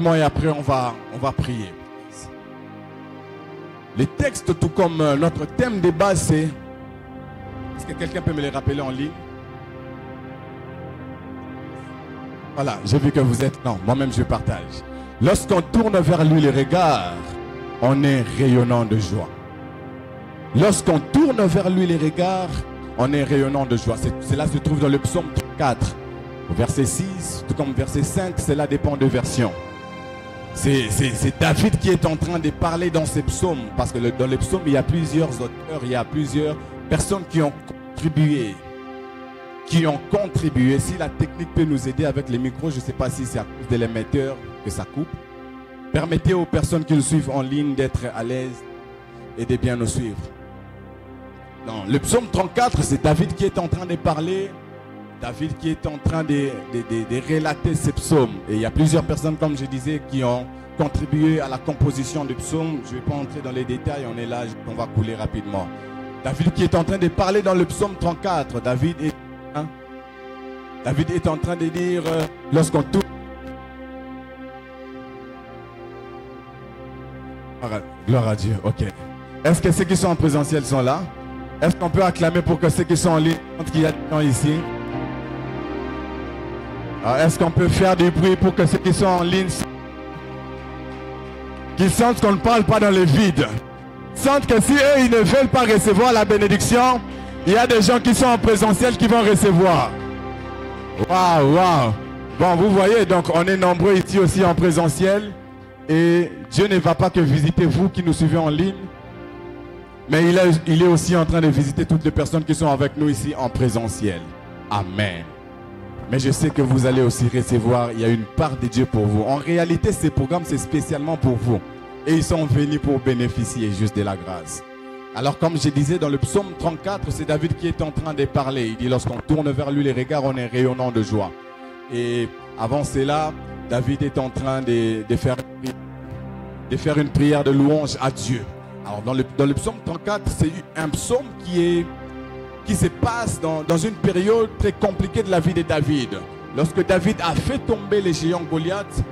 rapidement et après on va prier. Les textes, tout comme notre thème de base, c'est... Est-ce que quelqu'un peut me les rappeler en ligne? Voilà, j'ai vu que vous êtes... Non, moi-même je partage. Lorsqu'on tourne vers lui les regards, on est rayonnant de joie. Lorsqu'on tourne vers lui les regards, on est rayonnant de joie. Cela se trouve dans le psaume 34, verset 6, tout comme verset 5, cela dépend de version. C'est David qui est en train de parler dans ces psaumes, parce que dans les psaumes, il y a plusieurs auteurs, il y a plusieurs personnes qui ont contribué. Si la technique peut nous aider avec les micros, je ne sais pas si c'est à cause de l'émetteur que ça coupe. Permettez aux personnes qui nous suivent en ligne d'être à l'aise et de bien nous suivre. Dans le psaume 34, c'est David qui est en train de parler. David qui est en train de relater ces psaumes. Et il y a plusieurs personnes, comme je disais, qui ont contribué à la composition du psaume. Je ne vais pas entrer dans les détails, on est là, on va couler rapidement. David qui est en train de parler dans le psaume 34. David est en train de dire, lorsqu'on tourne... Gloire à Dieu, ok. Est-ce que ceux qui sont en présentiel sont là? Est-ce qu'on peut acclamer pour que ceux qui sont en ligne, qu'il y a des gens ici? Est-ce qu'on peut faire du bruit pour que ceux qui sont en ligne, qu'ils sentent qu'on ne parle pas dans le vide? Sentent que si eux, ils ne veulent pas recevoir la bénédiction, il y a des gens qui sont en présentiel qui vont recevoir. Waouh, waouh. Bon, vous voyez, donc on est nombreux ici aussi en présentiel. Et Dieu ne va pas que visiter vous qui nous suivez en ligne, mais il est aussi en train de visiter toutes les personnes qui sont avec nous ici en présentiel. Amen. Mais je sais que vous allez aussi recevoir, il y a une part de Dieu pour vous. En réalité, ces programmes, c'est spécialement pour vous. Et ils sont venus pour bénéficier juste de la grâce. Alors comme je disais dans le psaume 34, c'est David qui est en train de parler. Il dit, lorsqu'on tourne vers lui les regards, on est rayonnant de joie. Et avant cela, David est en train de faire une prière de louange à Dieu. Alors dans le psaume 34, c'est un psaume qui se passe dans une période très compliquée de la vie de David. Lorsque David a fait tomber les géants Goliath,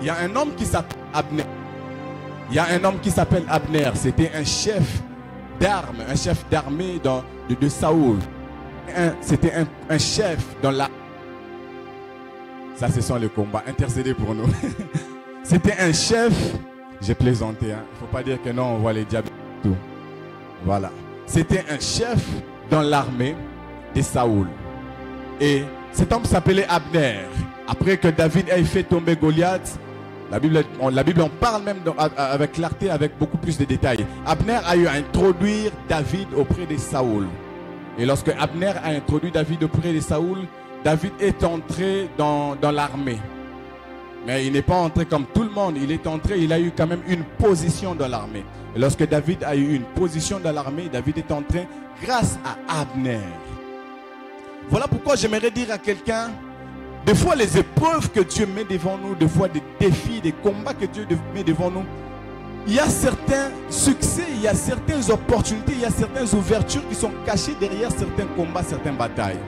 il y a un homme qui s'appelle Abner. C'était un chef d'armes, un chef d'armée de Saoul. C'était un chef dans la... Ça, ce sont les combats. Intercédez pour nous. C'était un chef... J'ai plaisanté. Hein. Il ne faut pas dire que non, on voit les diables. Tout. Voilà. C'était un chef dans l'armée de Saoul. Et cet homme s'appelait Abner. Après que David ait fait tomber Goliath, la Bible en parle même avec clarté, avec beaucoup plus de détails. Abner a eu à introduire David auprès de Saoul. Et lorsque Abner a introduit David auprès de Saoul, David est entré dans l'armée. Mais il n'est pas entré comme tout le monde. Il est entré, il a eu quand même une position dans l'armée. Et lorsque David a eu une position dans l'armée, David est entré grâce à Abner. Voilà pourquoi j'aimerais dire à quelqu'un, des fois les épreuves que Dieu met devant nous, des fois des défis, des combats que Dieu met devant nous, il y a certains succès, il y a certaines opportunités, il y a certaines ouvertures qui sont cachées derrière certains combats, certaines batailles.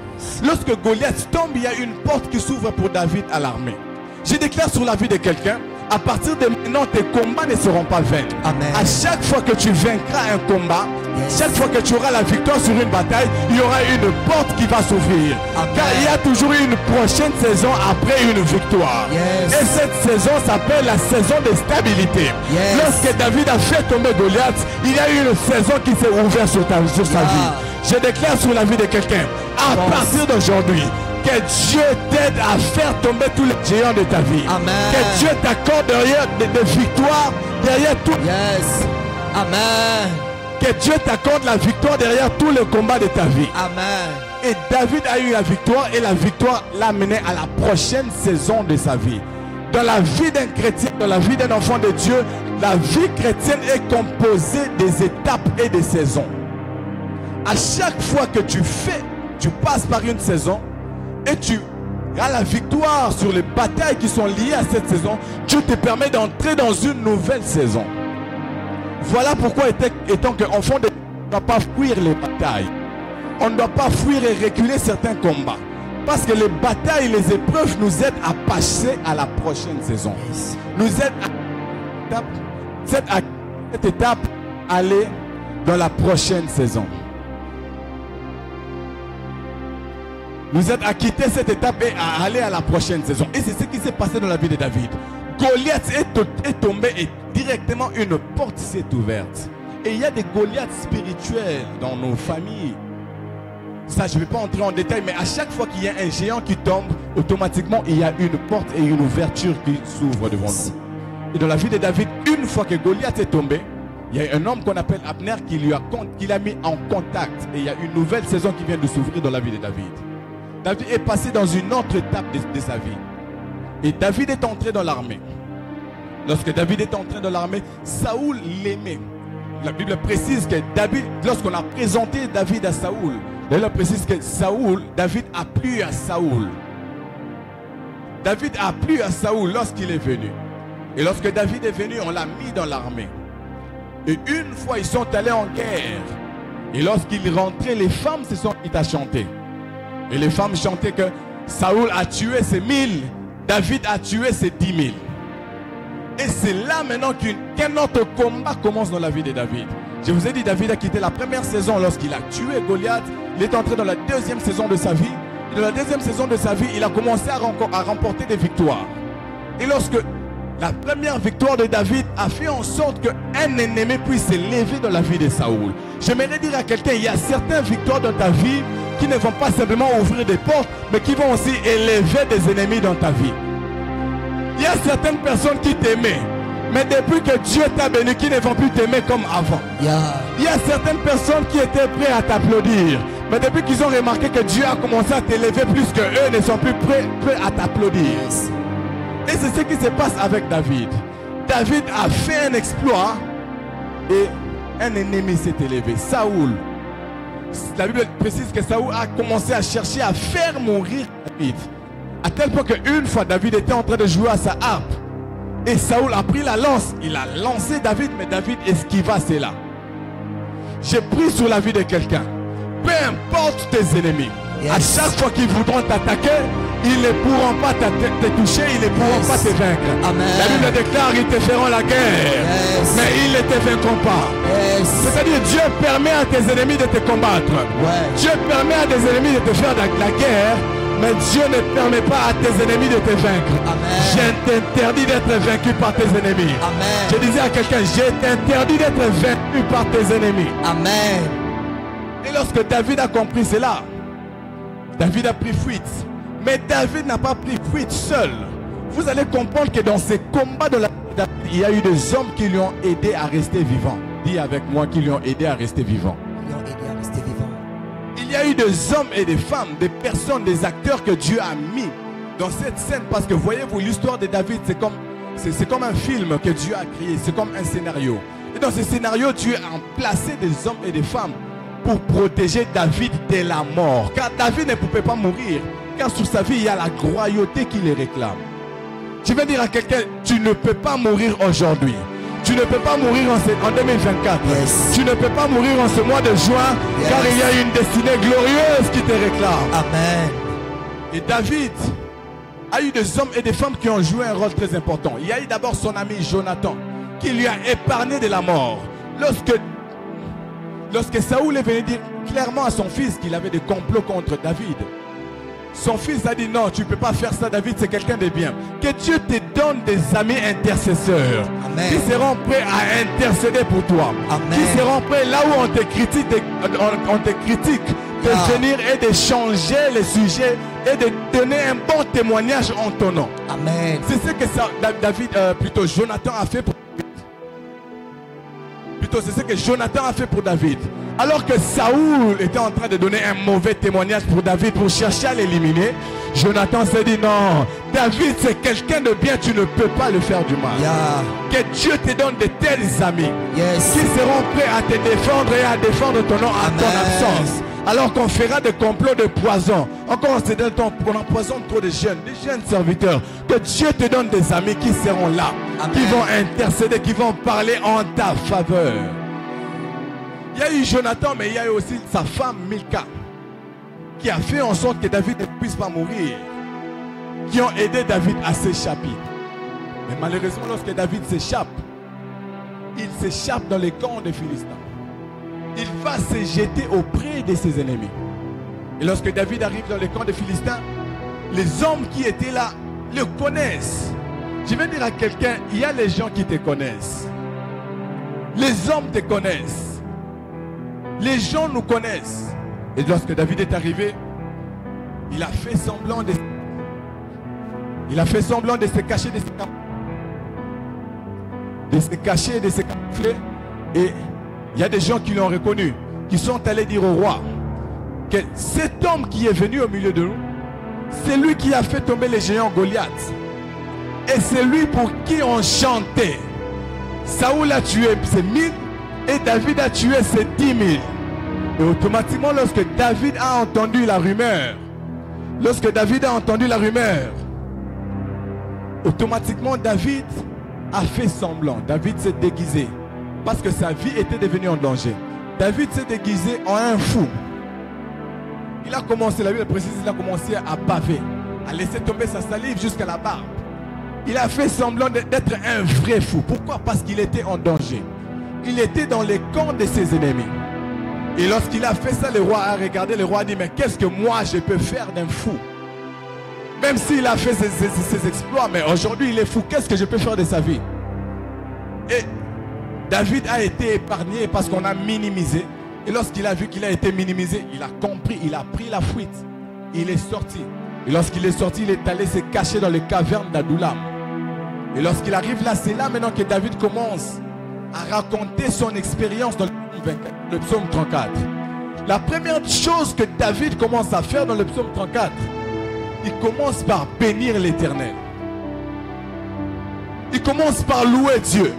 Lorsque Goliath tombe, il y a une porte qui s'ouvre pour David à l'armée. Je déclare sur la vie de quelqu'un, à partir de maintenant, tes combats ne seront pas vains. Amen. À chaque fois que tu vaincras un combat, chaque fois que tu auras la victoire sur une bataille, il y aura une porte qui va s'ouvrir. Car il y a toujours une prochaine saison après une victoire. Et cette saison s'appelle la saison de stabilité. Lorsque David a fait tomber Goliath, il y a eu une saison qui s'est ouverte sur sa vie. Je déclare sur la vie de quelqu'un, à partir d'aujourd'hui, que Dieu t'aide à faire tomber tous les géants de ta vie. Amen. Que Dieu t'accorde derrière des victoires, derrière tout. Amen. Que Dieu t'accorde la victoire derrière tous les combats de ta vie. Amen. Et David a eu la victoire et la victoire l'a mené à la prochaine saison de sa vie. Dans la vie d'un chrétien, dans la vie d'un enfant de Dieu, la vie chrétienne est composée des étapes et des saisons. À chaque fois que tu passes par une saison, et tu as la victoire sur les batailles qui sont liées à cette saison, Dieu te permet d'entrer dans une nouvelle saison. Voilà pourquoi, étant qu'enfant de Dieu, on ne doit pas fuir les batailles. On ne doit pas fuir et reculer certains combats. Parce que les batailles, les épreuves nous aident à passer à la prochaine saison. Nous aident à cette étape, aller dans la prochaine saison. Nous aident à quitter cette étape et à aller à la prochaine saison. Et c'est ce qui s'est passé dans la vie de David. Goliath est tombé et directement une porte s'est ouverte. Et il y a des Goliaths spirituels dans nos familles. Ça, je ne vais pas entrer en détail, mais à chaque fois qu'il y a un géant qui tombe, automatiquement, il y a une porte et une ouverture qui s'ouvre devant nous. Et dans la vie de David, une fois que Goliath est tombé, il y a un homme qu'on appelle Abner qui l'a mis en contact. Et il y a une nouvelle saison qui vient de s'ouvrir dans la vie de David. David est passé dans une autre étape de sa vie. Et David est entré dans l'armée. Lorsque David est entré dans l'armée, Saoul l'aimait. La Bible précise que David, lorsqu'on a présenté David à Saoul, la Bible précise que David a plu à Saoul. David a plu à Saoul lorsqu'il est venu. Et lorsque David est venu, on l'a mis dans l'armée. Et une fois, ils sont allés en guerre. Et lorsqu'ils rentraient, les femmes se sont mises à chanter. Et les femmes chantaient que Saoul a tué ses 1000, David a tué ses 10 000. Et c'est là maintenant qu'un autre combat commence dans la vie de David. Je vous ai dit, David a quitté la première saison lorsqu'il a tué Goliath. Il est entré dans la deuxième saison de sa vie. Et dans la deuxième saison de sa vie, il a commencé à remporter des victoires. Et lorsque la première victoire de David a fait en sorte qu'un ennemi puisse s'élever dans la vie de Saoul. J'aimerais dire à quelqu'un, il y a certaines victoires dans ta vie qui ne vont pas simplement ouvrir des portes, mais qui vont aussi élever des ennemis dans ta vie. Il y a certaines personnes qui t'aimaient, mais depuis que Dieu t'a béni, qui ne vont plus t'aimer comme avant. Il y a certaines personnes qui étaient prêtes à t'applaudir, mais depuis qu'ils ont remarqué que Dieu a commencé à t'élever plus qu'eux ne sont plus prêts à t'applaudir. Et c'est ce qui se passe avec David. David a fait un exploit et un ennemi s'est élevé, Saoul. La Bible précise que Saoul a commencé à chercher à faire mourir David. À tel point qu'une fois, David était en train de jouer à sa harpe. Et Saoul a pris la lance. Il a lancé David, mais David esquiva cela. J'ai pris sur la vie de quelqu'un. Peu importe tes ennemis. À chaque fois qu'ils voudront t'attaquer, ils ne pourront pas te toucher, ils ne pourront pas te vaincre. Amen. La Bible déclare qu'ils te feront la guerre, mais ils ne te vaincront pas. C'est-à-dire Dieu permet à tes ennemis de te combattre. Dieu permet à tes ennemis de te faire la guerre, mais Dieu ne permet pas à tes ennemis de te vaincre. Je t'interdis d'être vaincu par tes ennemis. Amen. Je disais à quelqu'un, je t'interdis d'être vaincu par tes ennemis. Amen. Et lorsque David a compris cela, David a pris fuite. Mais David n'a pas pris fuite seul. Vous allez comprendre que dans ces combats de la David, il y a eu des hommes qui lui ont aidé à rester vivant. Dis avec moi, qui lui ont aidé à rester vivant. Il y a eu des hommes et des femmes, des personnes, des acteurs que Dieu a mis dans cette scène. Parce que voyez-vous, l'histoire de David, c'est comme un film que Dieu a créé. C'est comme un scénario. Et dans ce scénario, Dieu a placé des hommes et des femmes pour protéger David de la mort. Car David ne pouvait pas mourir. Car sur sa vie, il y a la royauté qui les réclame. Je vais dire à quelqu'un, tu ne peux pas mourir aujourd'hui. Tu ne peux pas mourir en 2024. Tu ne peux pas mourir en ce mois de juin, car il y a une destinée glorieuse qui te réclame. Amen. Et David a eu des hommes et des femmes qui ont joué un rôle très important. Il y a eu d'abord son ami Jonathan, qui lui a épargné de la mort. Lorsque Saoul est venu dire clairement à son fils qu'il avait des complots contre David, son fils a dit non, tu ne peux pas faire ça, David, c'est quelqu'un de bien. Que Dieu te donne des amis intercesseurs. Amen. Qui seront prêts à intercéder pour toi. Amen. Qui seront prêts là où on te critique, de venir et de changer les sujets et de donner un bon témoignage en ton nom. Amen. C'est ce que Jonathan a fait pour David. C'est ce que Jonathan a fait pour David. Alors que Saoul était en train de donner un mauvais témoignage pour David pour chercher à l'éliminer, Jonathan s'est dit non, David c'est quelqu'un de bien, tu ne peux pas le faire du mal. Que Dieu te donne de tels amis qui seront prêts à te défendre et à défendre ton nom à ton absence. Alors qu'on fera des complots de poison. Encore on empoisonne trop de jeunes serviteurs. Que Dieu te donne des amis qui seront là, qui vont intercéder, qui vont parler en ta faveur. Il y a eu Jonathan, mais il y a eu aussi sa femme Milka. qui a fait en sorte que David ne puisse pas mourir, qui ont aidé David à s'échapper. Mais malheureusement, lorsque David s'échappe, il s'échappe dans les camps des Philistins. Il va se jeter auprès de ses ennemis. Et lorsque David arrive dans les camps des Philistins, les hommes qui étaient là le connaissent. Je vais dire à quelqu'un, il y a les gens qui te connaissent. Les hommes te connaissent. Les gens nous connaissent. Et lorsque David est arrivé, il a fait semblant de se cacher, de se cacher, de se camoufler. Et il y a des gens qui l'ont reconnu, qui sont allés dire au roi que cet homme qui est venu au milieu de nous, c'est lui qui a fait tomber les géants Goliath. Et c'est lui pour qui on chantait. Saoul a tué ses 1000 et David a tué ses 10 000. Et automatiquement, lorsque David a entendu la rumeur, automatiquement David a fait semblant. David s'est déguisé parce que sa vie était devenue en danger. David s'est déguisé en un fou. Il a commencé, la Bible précise, il a commencé à baver, à laisser tomber sa salive jusqu'à la barbe. Il a fait semblant d'être un vrai fou. Pourquoi? Parce qu'il était en danger. Il était dans les camps de ses ennemis. Et lorsqu'il a fait ça, le roi a regardé, le roi a dit, mais qu'est-ce que moi je peux faire d'un fou? Même s'il a fait ses exploits, mais aujourd'hui il est fou, qu'est-ce que je peux faire de sa vie? Et David a été épargné parce qu'on a minimisé. Et lorsqu'il a vu qu'il a été minimisé, il a compris, il a pris la fuite. Il est sorti. Et lorsqu'il est sorti, il est allé se cacher dans les cavernes d'Adullam. Et lorsqu'il arrive là, c'est là maintenant que David commence à raconter son expérience dans le psaume 34. La première chose que David commence à faire dans le psaume 34, il commence par bénir l'Éternel. Il commence par louer Dieu.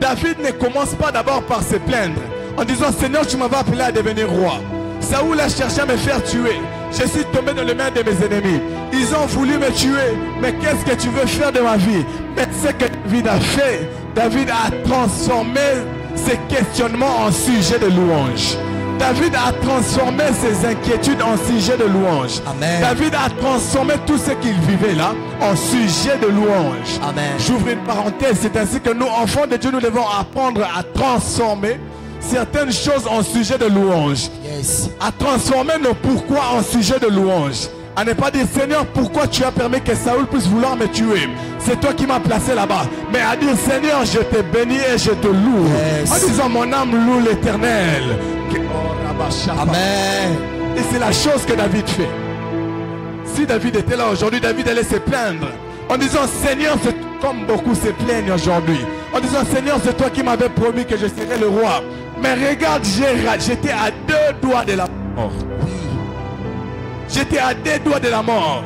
David ne commence pas d'abord par se plaindre en disant, Seigneur, tu m'avais appelé à devenir roi. Saoul a cherché à me faire tuer. Je suis tombé dans les mains de mes ennemis. Ils ont voulu me tuer. Mais qu'est-ce que tu veux faire de ma vie? Mais ce que David a fait, David a transformé ses questionnements en sujet de louange. David a transformé ses inquiétudes en sujet de louange. Amen. David a transformé tout ce qu'il vivait là en sujet de louange. Amen. J'ouvre une parenthèse. C'est ainsi que nous, enfants de Dieu, nous devons apprendre à transformer certaines choses en sujet de louange. Yes. À transformer nos pourquoi en sujet de louange. À ne pas dire, Seigneur, pourquoi tu as permis que Saoul puisse vouloir me tuer? C'est toi qui m'as placé là-bas. Mais à dire, Seigneur, je te bénis et je te loue. Yes. En disant, mon âme loue l'Éternel. Amen. Et c'est la chose que David fait. Si David était là aujourd'hui, David allait se plaindre en disant, Seigneur, c'est comme beaucoup se plaignent aujourd'hui. En disant, Seigneur, c'est toi qui m'avais promis que je serais le roi. Mais regarde, j'étais à 2 doigts de la mort. J'étais à 2 doigts de la mort.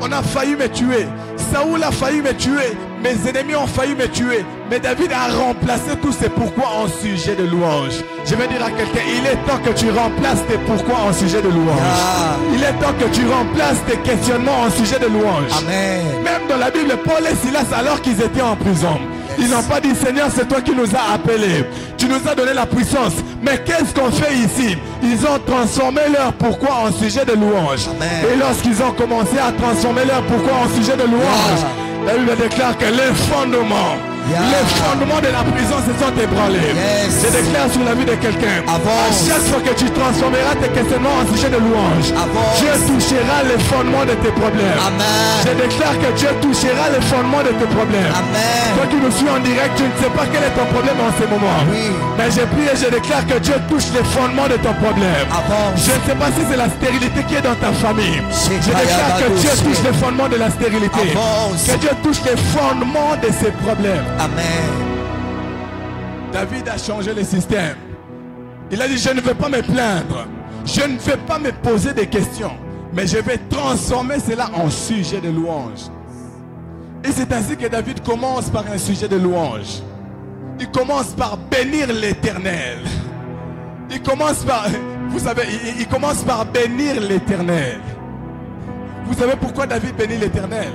On a failli me tuer. Saoul a failli me tuer. Mes ennemis ont failli me tuer. Mais David a remplacé tous ces pourquoi en sujet de louange. Je vais dire à quelqu'un, il est temps que tu remplaces tes pourquoi en sujet de louange. Il est temps que tu remplaces tes questionnements en sujet de louange. Amen. Même dans la Bible, Paul et Silas, alors qu'ils étaient en prison, ils n'ont pas dit, Seigneur, c'est toi qui nous as appelés. Tu nous as donné la puissance. Mais qu'est-ce qu'on fait ici? Ils ont transformé leur pourquoi en sujet de louange. Amen. Et lorsqu'ils ont commencé à transformer leur pourquoi en sujet de louange, la Bible déclare que les fondements de la prison se sont ébranlés. Yes. Je déclare sur la vie de quelqu'un, à chaque fois que tu transformeras tes questionnements en sujet de louange, Dieu touchera les fondements de tes problèmes. Amen. Je déclare que Dieu touchera les fondements de tes problèmes. Amen. Toi qui nous suis en direct, tu ne sais pas quel est ton problème en ce moment. Oui. Mais je prie et je déclare que Dieu touche les fondements de ton problème. Je ne sais pas si c'est la stérilité qui est dans ta famille. Je déclare que Dieu touche les fondements de la stérilité. Que Dieu touche les fondements de ses problèmes. Amen. David a changé le système. Il a dit, je ne vais pas me plaindre. Je ne vais pas me poser des questions. Mais je vais transformer cela en sujet de louange. Et c'est ainsi que David commence par un sujet de louange. Il commence par bénir l'Éternel. Il commence par, vous savez, il commence par bénir l'Éternel. Vous savez pourquoi David bénit l'Éternel?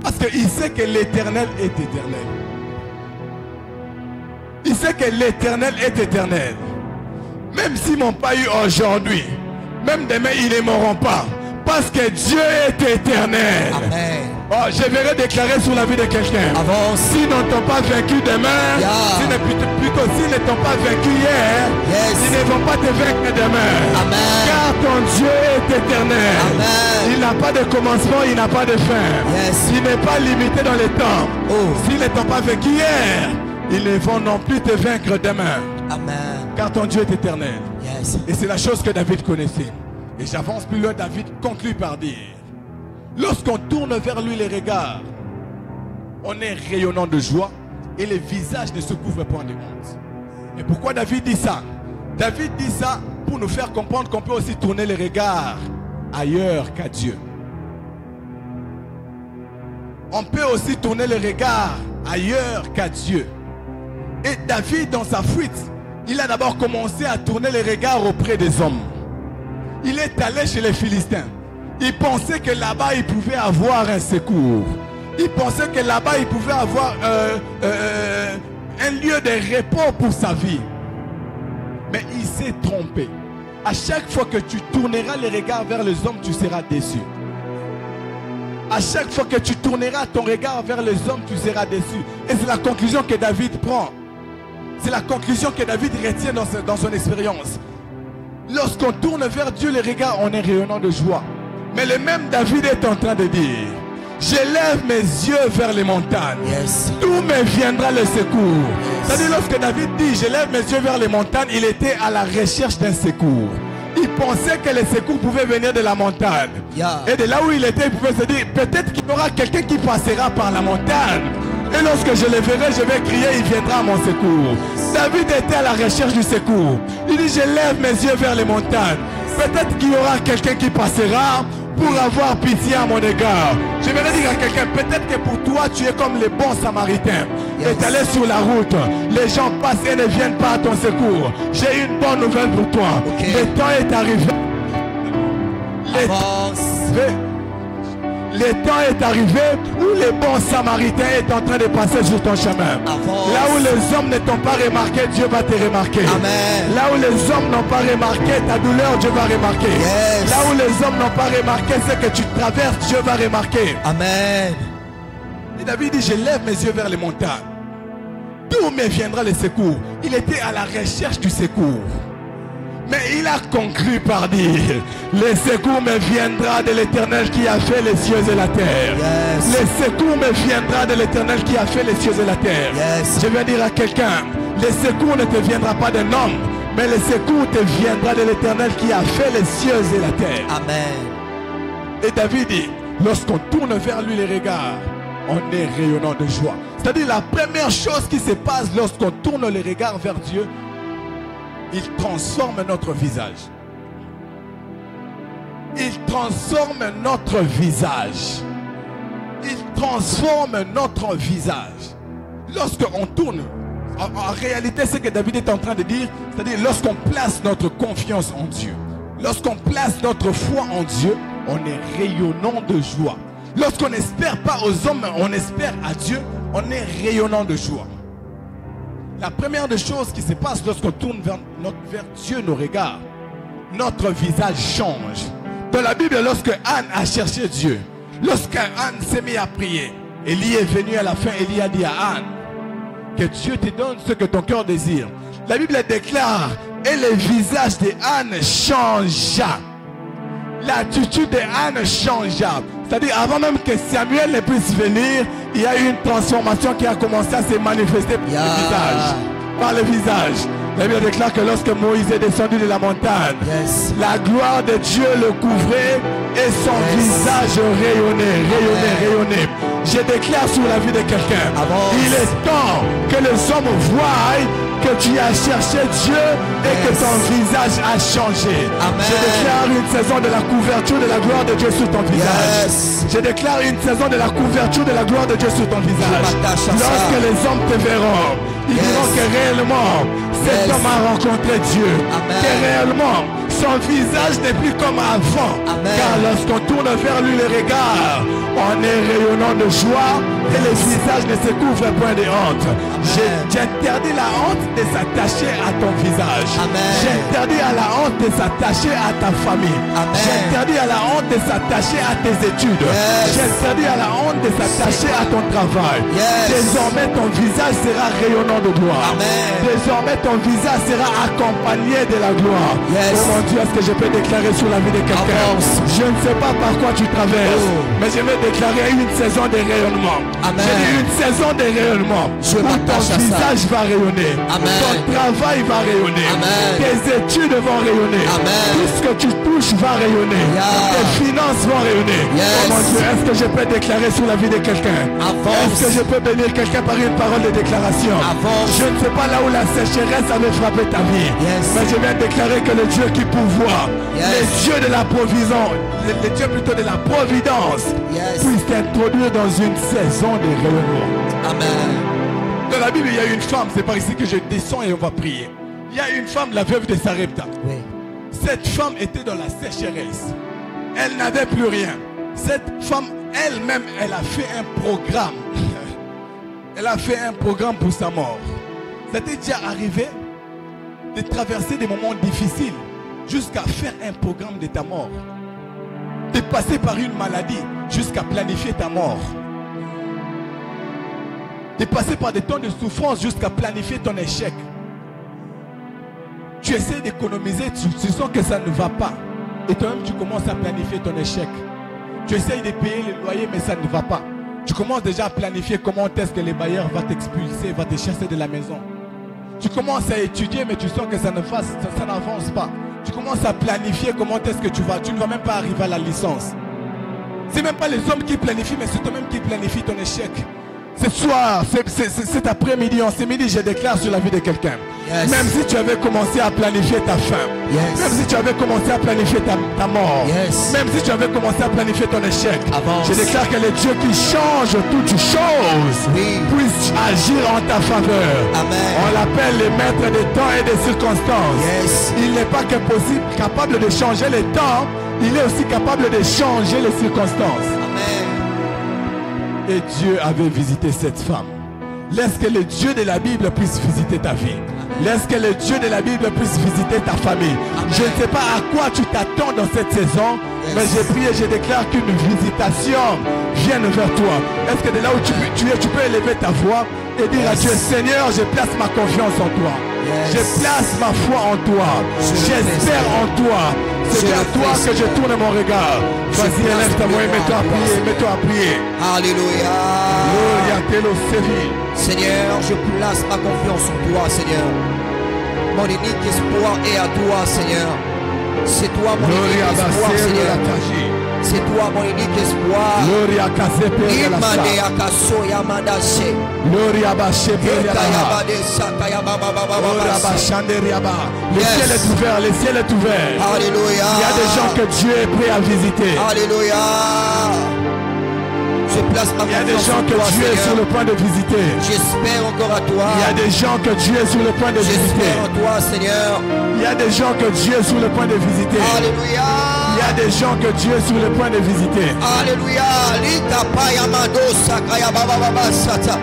Parce qu'il sait que l'Éternel est éternel. Il sait que l'Éternel est éternel. Même s'ils ne m'ont pas eu aujourd'hui, même demain, ils ne mourront pas. Parce que Dieu est éternel. Amen. Oh, je verrai déclarer sur la vie de quelqu'un. Avance. S'ils ne t'ont pas vaincu demain, s'ils ne t'ont pas vaincu hier, ils ne vont pas te vaincre demain. Amen. Car ton Dieu est éternel. Amen. Il n'a pas de commencement, il n'a pas de fin. Il n'est pas limité dans le temps. S'ils ne t'ont pas vaincu hier, ils ne vont non plus te vaincre demain. Amen. Car ton Dieu est éternel. Et c'est la chose que David connaissait. Et j'avance plus loin, David conclut par dire, lorsqu'on tourne vers lui les regards, on est rayonnant de joie et les visages ne se couvrent pas de honte. Et pourquoi David dit ça? David dit ça pour nous faire comprendre qu'on peut aussi tourner les regards ailleurs qu'à Dieu. On peut aussi tourner les regards ailleurs qu'à Dieu. Et David, dans sa fuite, il a d'abord commencé à tourner les regards auprès des hommes. Il est allé chez les Philistins. Il pensait que là-bas, il pouvait avoir un secours. Il pensait que là-bas, il pouvait avoir un lieu de repos pour sa vie. Mais il s'est trompé. À chaque fois que tu tourneras les regards vers les hommes, tu seras déçu. À chaque fois que tu tourneras ton regard vers les hommes, tu seras déçu. Et c'est la conclusion que David prend. C'est la conclusion que David retient dans son expérience. Lorsqu'on tourne vers Dieu les regards, on est rayonnant de joie. Mais le même David est en train de dire, je lève mes yeux vers les montagnes. D'où me viendra le secours? C'est-à-dire, lorsque David dit, je lève mes yeux vers les montagnes, il était à la recherche d'un secours. Il pensait que le secours pouvait venir de la montagne. Et de là où il était, il pouvait se dire, peut-être qu'il y aura quelqu'un qui passera par la montagne. Et lorsque je le verrai, je vais crier, il viendra à mon secours. David était à la recherche du secours. Il dit, je lève mes yeux vers les montagnes. Peut-être qu'il y aura quelqu'un qui passera pour avoir pitié à mon égard. Je vais dire à quelqu'un, peut-être que pour toi, tu es comme les bons samaritains. Et tu allé sur la route. Les gens passent et ne viennent pas à ton secours. J'ai une bonne nouvelle pour toi. Le temps est arrivé. Le temps est arrivé où les bons samaritains est en train de passer sur ton chemin. Là où les hommes ne t'ont pas remarqué, Dieu va te remarquer. Là où les hommes n'ont pas remarqué ta douleur, Dieu va remarquer. Là où les hommes n'ont pas remarqué ce que tu traverses, Dieu va remarquer. Amen. Et David dit, je lève mes yeux vers les montagnes. D'où me viendra le secours? Il était à la recherche du secours. Mais il a conclu par dire, le secours me viendra de l'Éternel qui a fait les cieux et la terre. Le secours me viendra de l'Éternel qui a fait les cieux et la terre. Je vais dire à quelqu'un, le secours ne te viendra pas d'un homme, mais le secours te viendra de l'Éternel qui a fait les cieux et la terre. Amen. Et David dit, lorsqu'on tourne vers lui les regards, on est rayonnant de joie. C'est-à-dire, la première chose qui se passe lorsqu'on tourne les regards vers Dieu, il transforme notre visage. Il transforme notre visage. Il transforme notre visage. Lorsqu'on tourne, en réalité, ce que David est en train de dire, c'est-à-dire lorsqu'on place notre confiance en Dieu, lorsqu'on place notre foi en Dieu, on est rayonnant de joie. Lorsqu'on n'espère pas aux hommes, on espère à Dieu, on est rayonnant de joie. La première des choses qui se passe lorsqu'on tourne vers Dieu nos regards, notre visage change. Dans la Bible, lorsque Anne a cherché Dieu, lorsque Anne s'est mise à prier, Élie est venu à la fin, Élie a dit à Anne, que Dieu te donne ce que ton cœur désire. La Bible déclare, et le visage de Anne changea. L'attitude de Anne changea. C'est-à-dire, avant même que Samuel ne puisse venir, il y a eu une transformation qui a commencé à se manifester par le visage. Par le visage. La Bible déclare que lorsque Moïse est descendu de la montagne, la gloire de Dieu le couvrait et son visage rayonnait. Je déclare sur la vie de quelqu'un, il est temps que les hommes voient que tu as cherché Dieu et que ton visage a changé. Amen. Je déclare une saison de la couverture de la gloire de Dieu sur ton visage. Je déclare une saison de la couverture de la gloire de Dieu sur ton visage. Lorsque les hommes te verront, ils diront que réellement cet homme a rencontré Dieu. Amen. Que réellement son visage n'est plus comme avant. Amen. Car lorsqu'on tourne vers lui les regards, on est rayonnant de joie, Que le visage ne se couvre point de honte. J'interdis la honte de s'attacher à ton visage. J'interdis à la honte de s'attacher à ta famille. J'interdis à la honte de s'attacher à tes études. J'interdis à la honte de s'attacher à ton travail. Désormais ton visage sera rayonnant de gloire. Désormais ton visage sera accompagné de la gloire. Oh mon Dieu, est-ce que je peux déclarer sur la vie de quelqu'un? Je ne sais pas par quoi tu traverses, mais je vais déclarer une saison de rayonnement. J'ai dit une saison de rayonnement où ton visage va rayonner. Ton travail va rayonner. Tes études vont rayonner. Tout ce que tu touches va rayonner. Tes finances vont rayonner. Oh mon Dieu, est-ce que je peux déclarer sur la vie de quelqu'un? Est-ce que je peux bénir quelqu'un par une parole de déclaration? Je ne sais pas là où la sécheresse avait frappé ta vie, mais je viens déclarer que le Dieu qui pourvoit, le Dieu de la provision, le Dieu plutôt de la providence, puisse t'introduire dans une saison de rayonnement. Amen. Dans la Bible, il y a une femme, c'est par ici que je descends et on va prier. Il y a une femme, la veuve de Sarepta. Cette femme était dans la sécheresse. Elle n'avait plus rien. Cette femme elle-même, elle a fait un programme. Elle a fait un programme pour sa mort. C'était déjà arrivé de traverser des moments difficiles jusqu'à faire un programme de ta mort. De passer par une maladie jusqu'à planifier ta mort. De passer par des temps de souffrance jusqu'à planifier ton échec. Tu essaies d'économiser, tu sens que ça ne va pas. Et toi-même, tu commences à planifier ton échec. Tu essayes de payer le loyer, mais ça ne va pas. Tu commences déjà à planifier comment est-ce que les bailleurs vont t'expulser, vont te chasser de la maison. Tu commences à étudier, mais tu sens que ça n'avance pas. Tu commences à planifier comment est-ce que tu vas. Tu ne vas même pas arriver à la licence. Ce n'est même pas les hommes qui planifient, mais c'est toi-même qui planifie ton échec. Ce soir, cet après-midi, en ce midi, je déclare sur la vie de quelqu'un. Même si tu avais commencé à planifier ta fin, même si tu avais commencé à planifier ta mort, même si tu avais commencé à planifier ton échec, je déclare que le Dieu qui change toutes choses puisse agir en ta faveur. On l'appelle le maître des temps et des circonstances. Il n'est pas que possible, capable de changer les temps, il est aussi capable de changer les circonstances. Et Dieu avait visité cette femme. Laisse que le Dieu de la Bible puisse visiter ta vie. Laisse que le Dieu de la Bible puisse visiter ta famille. Je ne sais pas à quoi tu t'attends dans cette saison, mais j'ai prié et je déclare qu'une visitation vienne vers toi. Est-ce que de là où tu peux élever ta voix et dire à Dieu, Seigneur, je place ma confiance en toi. Je place ma foi en toi. J'espère en toi. C'est vers toi que je tourne mon regard. Vas-y, élève ta voix et mets-toi à prier. Mets-toi à prier. Alléluia. Seigneur, je place ma confiance en toi, Seigneur. Mon unique espoir est à toi, Seigneur. C'est toi mon unique espoir, Seigneur. C'est toi mon unique espoir. Le ciel est ouvert, le ciel est ouvert. Alléluia. Il y a des gens que Dieu est prêt à visiter. Alléluia. Je place ma Il y a des confiance gens en que toi, Dieu est Seigneur. sur le point de visiter. J'espère encore à toi. Il y a des gens que Dieu est sur le point de visiter. J'espère en toi, Seigneur. Il y a des gens que Dieu est sur le point de visiter. Alléluia. Il y a des gens que Dieu est sur le point de visiter. Alléluia. Lita paya mando sakaya baba baba sata.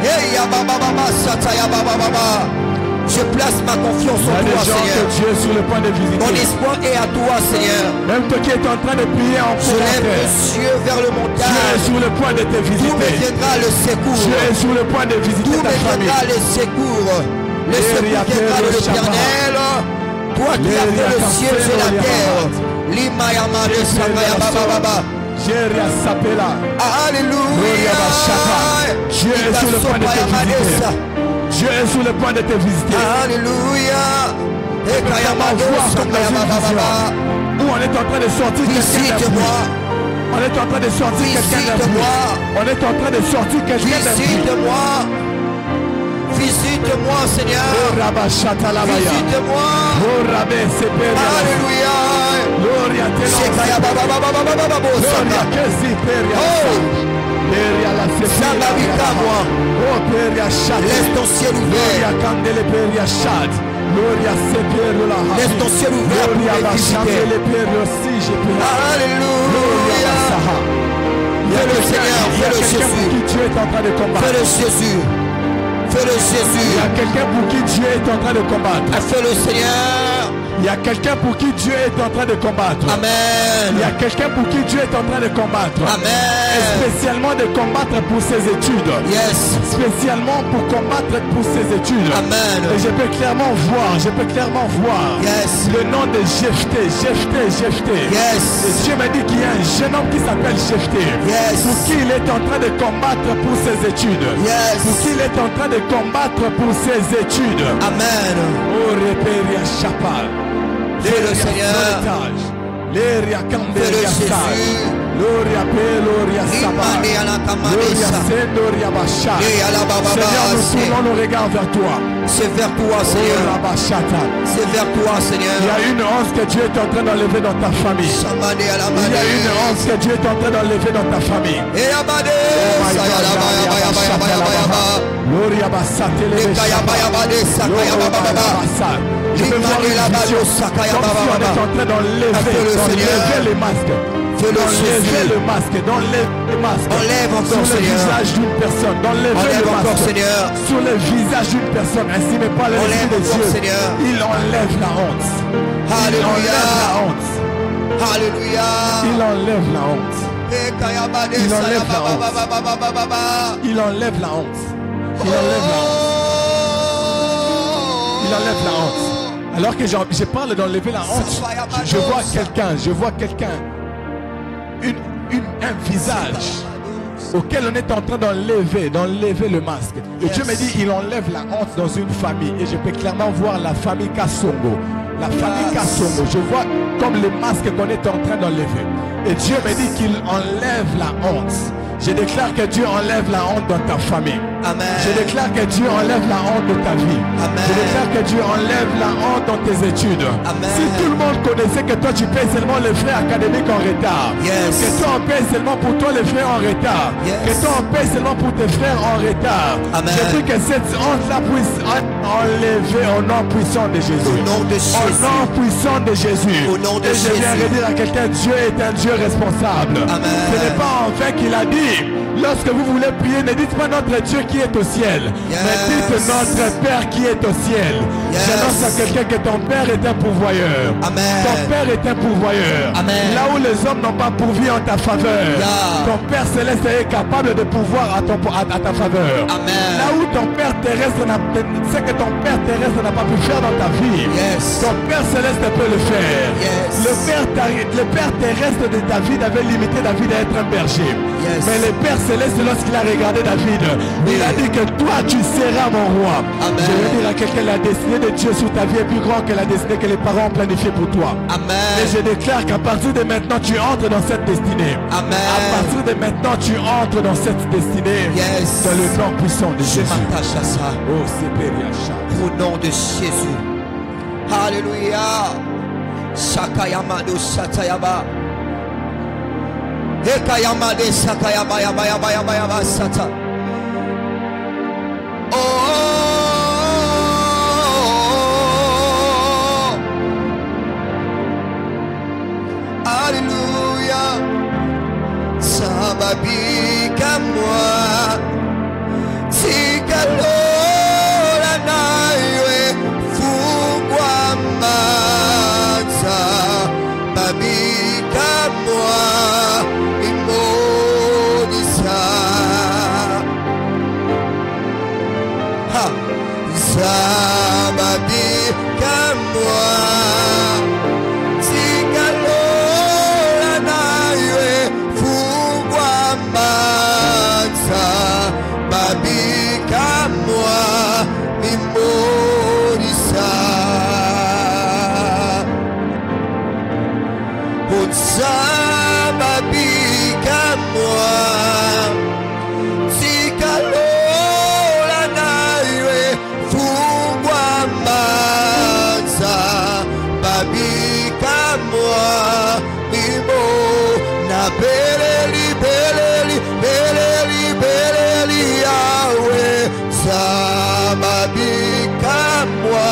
Hey ya baba baba sata ya baba baba. Je place ma confiance en toi, Seigneur. Il y a des gens que Dieu est sur le point de visiter. Mon espoir est à toi, Seigneur. Même toi qui es en train de prier en Je lève commentaire. les yeux vers le Dieu montagne. est sur le point de te D'où me visiter. viendra le secours? Dieu est sur le point de visiter D'où ta me famille. viendra le secours? Le secours viendra de l'Éternel. Toi qui as fait le ciel et la terre. Lima yama de sakaya baba baba. Alléluia. Dieu est sur le point de te visiter. Dieu est sur le point de te visiter. Alléluia. Et quand on va voir comme dans une vision où on est en train de sortir quelqu'un d'un puits. On est en train de sortir quelqu'un d'un puits. On est en train de sortir quelqu'un d'un puits. Visite-moi. Visite-moi, Seigneur. Visite-moi. Alléluia. Sekaya baba baba baba baba bosaka. Laisse ton ciel ouvert. Laisse ton ciel ouvert pour me visiter. Alléluia. Fais-le Seigneur, fais-le quelqu'un pour qui Jésus. Dieu est en train de combattre. Fais-le Jésus. Fais-le Il Jésus. y a quelqu'un pour qui Dieu est en train de combattre. Fais-le Seigneur. Il y a quelqu'un pour qui Dieu est en train de combattre. Amen. Il y a quelqu'un pour qui Dieu est en train de combattre. Et Amen. spécialement de combattre pour ses études. Yes. Spécialement pour combattre pour ses études. Amen. Et je peux clairement voir Yes. le nom de Jephthé. Et Yes. Dieu m'a dit qu'il y a un jeune homme qui s'appelle Jephthé. Yes. Pour qui il est en train de combattre pour ses études. Yes. Pour qui il est en train de combattre pour ses études. Amen. Oh, Reperia Chapal. Fais le Seigneur. Léria Fais-le Camberia Sal. Jésus. Gloria Peloria Saba. Rimani ala Gloria kamanesa. Sendoria Basha. Et à la baba. Seigneur, nous tournons nos regards vers toi. C'est vers toi, Oh, Seigneur. Rabashata. C'est vers toi, Il y Seigneur. a une once que Dieu est en train d'enlever dans ta famille. Samani ala Il y a une mani. once que Dieu est en train d'enlever dans ta famille. Et abade. Oh my Saya la ba ya ba ya ba ya ba ya ba ya ba. Gloria Basate Et kaya ba ya ba de sakaya ba ba ba ba. Je peux voir une vision comme si on est en train d'enlever les masques. D'enlever le masque, d'enlever le masque. Enlève encore, sur le Seigneur. visage d'une personne, d'enlever Enlève le encore, masque Seigneur. sur le visage d'une personne, ainsi mais pas l'esprit Enlève de encore, Dieu. Seigneur. Il enlève la honte. Il Alléluia. enlève la honte. Alléluia. Il enlève la honte. Et kaya ba de Il saya enlève ba la ba ba ba ba ba ba ba. Il enlève la honte. Il enlève la honte. Il enlève la honte. Alors que je parle d'enlever la honte, je vois quelqu'un, un visage auquel on est en train d'enlever le masque. Et Dieu me dit, il enlève la honte dans une famille. Et je peux clairement voir la famille Kassongo. La famille Kassongo, je vois comme le masque qu'on est en train d'enlever. Et Dieu me dit qu'il enlève la honte. Je déclare que Dieu enlève la honte dans ta famille. Amen. Je déclare que Dieu enlève la honte de ta vie. Amen. Je déclare que Dieu enlève la honte dans tes études. Amen. Si tout le monde connaissait que toi tu payes seulement les frais académiques en retard. Yes. Que toi on paye seulement pour toi les frais en retard. Yes. Que toi on paye seulement pour tes frères en retard. Amen. Je prie que cette honte-là puisse être enlevée au nom puissant de Jésus. Au nom de Jésus. Au nom puissant de Jésus. Au nom de Et je viens Jésus. redire à quelqu'un, Dieu est un Dieu responsable. Amen. Ce n'est pas en vain qu'il a dit. Lorsque vous voulez prier, ne dites pas notre Dieu qui est au ciel, Yes. mais dites notre Père qui est au ciel. Yes. J'annonce à quelqu'un que ton Père est un pourvoyeur. Amen. Ton Père est un pourvoyeur. Amen. Là où les hommes n'ont pas pourvu en ta faveur, Yeah. ton Père céleste est capable de pouvoir à ta faveur. Amen. Là où ton Père terrestre c'est que ton Père terrestre n'a pas pu faire dans ta vie, Yes. ton Père céleste peut le faire. Yes. Le Père terrestre de David avait limité David à être un berger. Yes. Mais le Père céleste, lorsqu'il a regardé David, il a dit que toi tu seras mon roi. Amen. Je veux dire à quelqu'un, la destinée de Dieu sur ta vie est plus grande que la destinée que les parents ont planifiée pour toi. Amen. Et je déclare qu'à partir de maintenant tu entres dans cette destinée. Amen. À partir de maintenant tu entres dans cette destinée. Yes. Dans le nom puissant de Je Jésus. m'attache à ça. Oh, c'est Périacha. Au nom de Jésus. Alléluia. Sakayamado Satayaba. Ekayamade Sakayaba Yaba Yaba Yaba Yaba Sata. Oh. Alléluia. Sababika moi. Sikalola nawe fungwa maza babika moi imonisa ha sababika moi sikalola nawe fungwa maza babika moi mimorisa babika moi sikalola nawe fungwa maza babika moi mimo na beleli beleli beleli beleli yawe sababika moi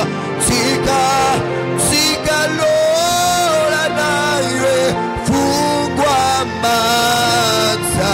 sikalola nawe fungwa maza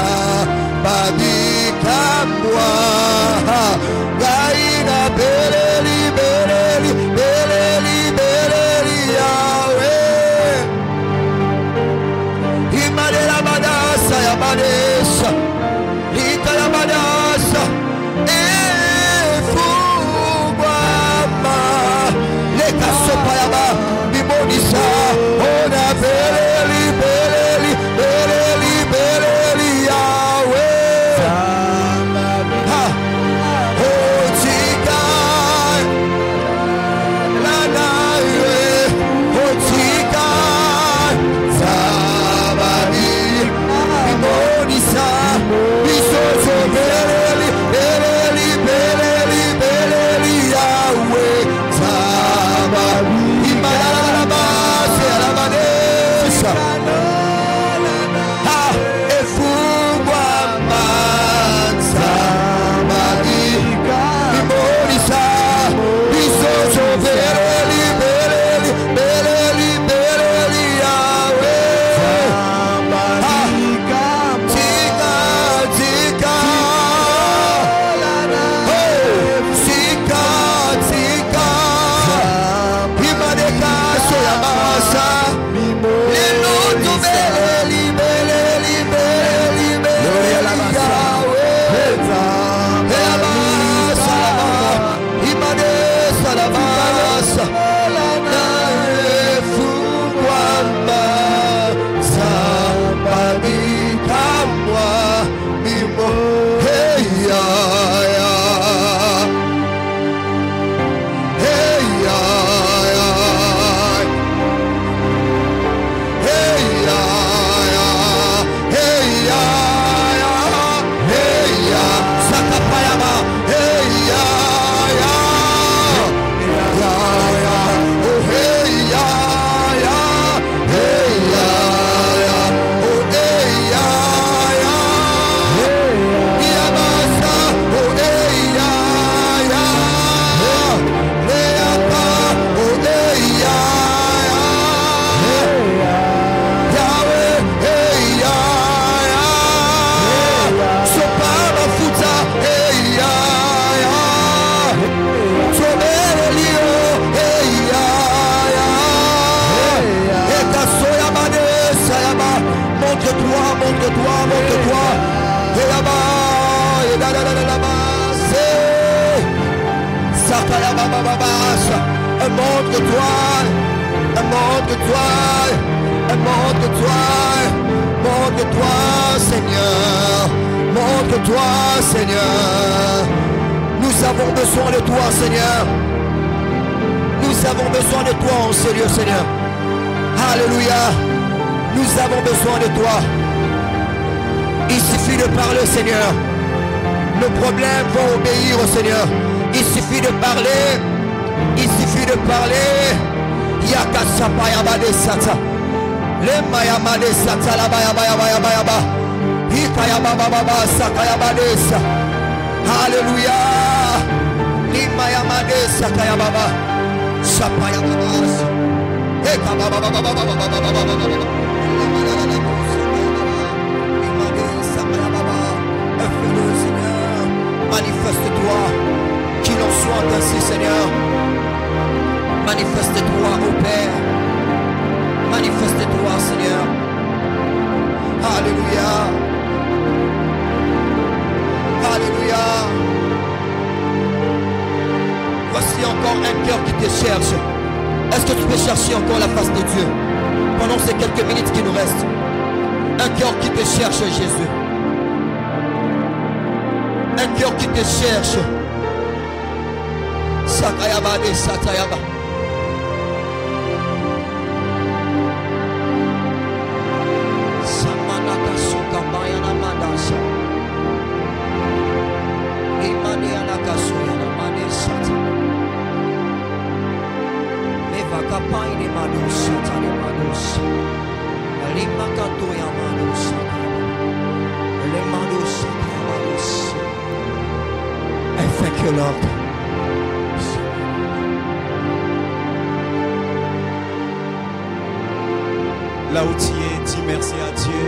montre-toi, montre-toi, Seigneur, montre-toi, Seigneur. Nous avons besoin de toi, Seigneur. Nous avons besoin de toi en ce lieu, Seigneur. Alléluia. Nous avons besoin de toi. Il suffit de parler, Seigneur. Nos problèmes vont obéir au Seigneur. Il suffit de parler. Il suffit de parler. Yakasapayabade sata. Le mayamade sata la bayaba. Hikayababa sakayabade sa. Alléluia. Li mayamade sakayababa. Sapayababa. Manifeste-toi, qu'il en soit ainsi, Seigneur. Manifeste-toi, ô Père. Manifeste-toi, Seigneur. Alléluia. Alléluia. Voici encore un cœur qui te cherche. Est-ce que tu peux chercher encore la face de Dieu pendant ces quelques minutes qui nous restent? Un cœur qui te cherche, Jésus. Un cœur qui te cherche. Sakayaba de Satayaba. Samanaka Sukamayana Madasha. Imanianaka Suyana Madesata. Mevakapaini Madusha Tani Madusha. Limakatoya Madusha. Le Madusha Madusha. Thank you, Lord. Là où tu es, dis merci à Dieu.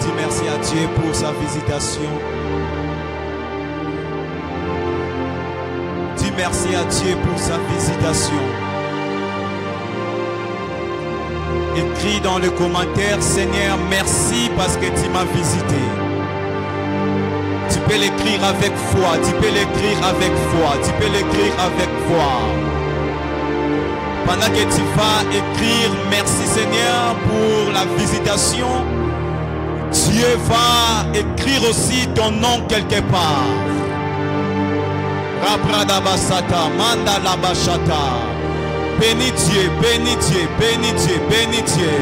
Dis merci à Dieu pour sa visitation. Dis merci à Dieu pour sa visitation. Écris dans le commentaire, Seigneur, merci parce que tu m'as visité. Tu peux l'écrire avec foi, tu peux l'écrire avec foi, tu peux l'écrire avec foi. Pendant que tu vas écrire, merci Seigneur pour la visitation, Dieu va écrire aussi ton nom quelque part. Rabradabasata, Mandalabashata. Bénis Dieu, bénis Dieu, bénis Dieu, bénis Dieu.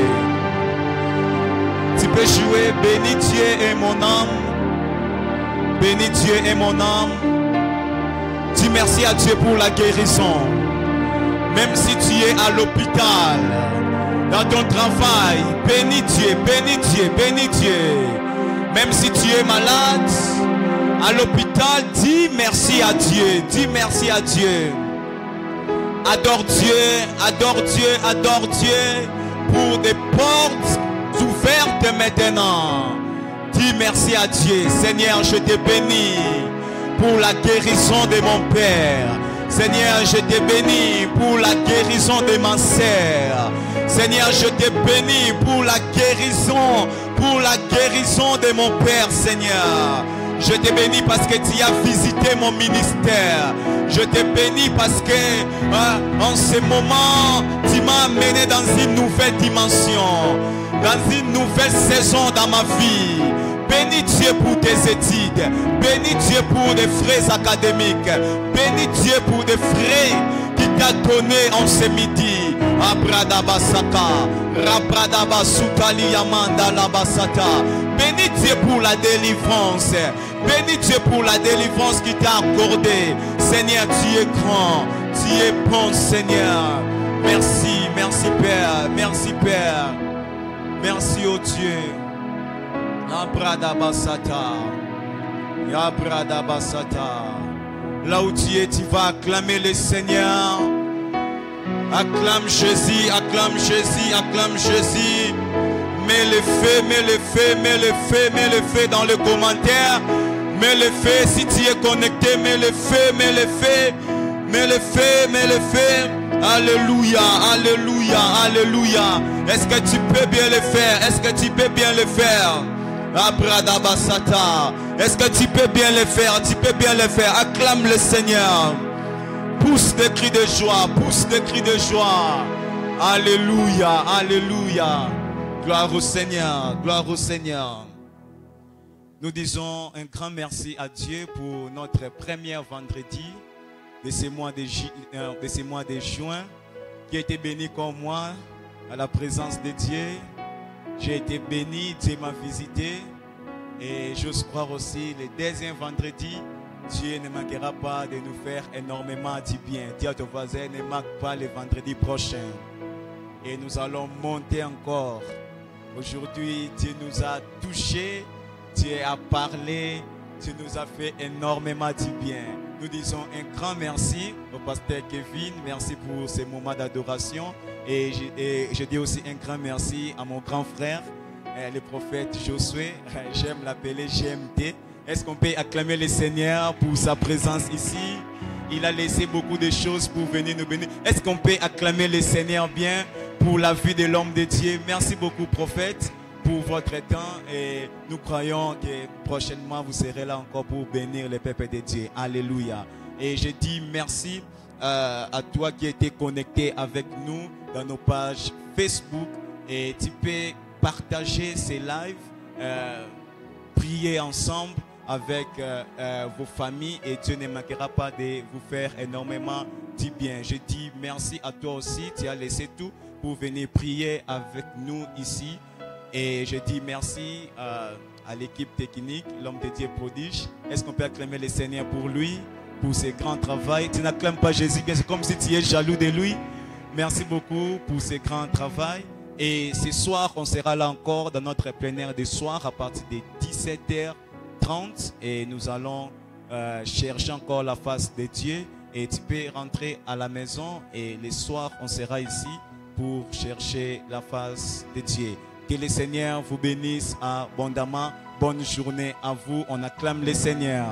Tu peux jouer, bénis Dieu et mon âme. Bénis Dieu et mon âme. Dis merci à Dieu pour la guérison. Même si tu es à l'hôpital, dans ton travail, bénis Dieu, bénis Dieu, bénis Dieu. Même si tu es malade, à l'hôpital, dis merci à Dieu, dis merci à Dieu. Adore Dieu, adore Dieu, adore Dieu pour des portes ouvertes maintenant. Dis merci à Dieu. Seigneur, je te bénis pour la guérison de mon père. Seigneur, je te bénis pour la guérison de ma sœur. Seigneur, je te bénis pour la guérison de mon père, Seigneur. Je te bénis parce que tu as visité mon ministère. Je te bénis parce que en ce moment, tu m'as amené dans une nouvelle dimension, dans une nouvelle saison dans ma vie. Bénis Dieu pour tes études. Bénis Dieu pour des frais académiques. Bénis Dieu pour des frais qu'il t'a donné en ce midi. Abradabasaka, Rabradabasutali Yamanda Labasata. Bénis Dieu pour la délivrance. Bénis Dieu pour la délivrance qu'il t'a accordée. Seigneur, tu es grand. Tu es bon, Seigneur. Merci, merci Père. Merci Père. Merci oh Dieu. Abradabasata. Abradabasata. Là où tu es, tu vas acclamer le Seigneur. Acclame Jésus, acclame Jésus, acclame Jésus. Mets le feu, mets le feu, mets le feu, mets le feu dans le commentaire. Mets le feu si tu es connecté, mets le feu, mets le feu, mets le feu, mets le feu. Alléluia, alléluia, alléluia. Est-ce que tu peux bien le faire? Est-ce que tu peux bien le faire? Abradabasata. Est-ce que tu peux bien le faire? Tu peux bien le faire. Acclame le Seigneur. Pousse des cris de joie. Pousse des cris de joie. Alléluia. Alléluia. Gloire au Seigneur. Gloire au Seigneur. Nous disons un grand merci à Dieu pour notre premier vendredi de ce mois de juin, qui a été béni comme moi à la présence de Dieu. J'ai été béni, Dieu m'a visité, et j'ose croire aussi le deuxième vendredi, Dieu ne manquera pas de nous faire énormément du bien. Dis à ton voisin, ne manque pas le vendredi prochain. Et nous allons monter encore. Aujourd'hui, Dieu nous a touchés, Dieu a parlé, Dieu nous a fait énormément du bien. Nous disons un grand merci au pasteur Kevin, merci pour ces moments d'adoration. Et je dis aussi un grand merci à mon grand frère, le prophète Josué. J'aime l'appeler GMT. Est-ce qu'on peut acclamer le Seigneur pour sa présence ici? Il a laissé beaucoup de choses pour venir nous bénir. Est-ce qu'on peut acclamer le Seigneur bien pour la vie de l'homme de Dieu? Merci beaucoup, prophète, pour votre temps, et nous croyons que prochainement vous serez là encore pour bénir le peuple de Dieu. Alléluia. Et je dis merci à toi qui étais connecté avec nous dans nos pages Facebook, et tu peux partager ces lives, prier ensemble avec vos familles, et Dieu ne manquera pas de vous faire énormément du bien. Je dis merci à toi aussi, tu as laissé tout pour venir prier avec nous ici. Et je dis merci à l'équipe technique, l'homme de Dieu prodige. Est-ce qu'on peut acclamer le Seigneur pour lui, pour ses grands travaux? Tu n'acclames pas Jésus, c'est comme si tu es jaloux de lui. Merci beaucoup pour ce grand travail. Et ce soir, on sera là encore dans notre plein air de soir à partir de 17h30. Et nous allons chercher encore la face de Dieu. Et tu peux rentrer à la maison. Et le soir, on sera ici pour chercher la face de Dieu. Que le Seigneur vous bénisse abondamment. Bonne journée à vous. On acclame le Seigneur.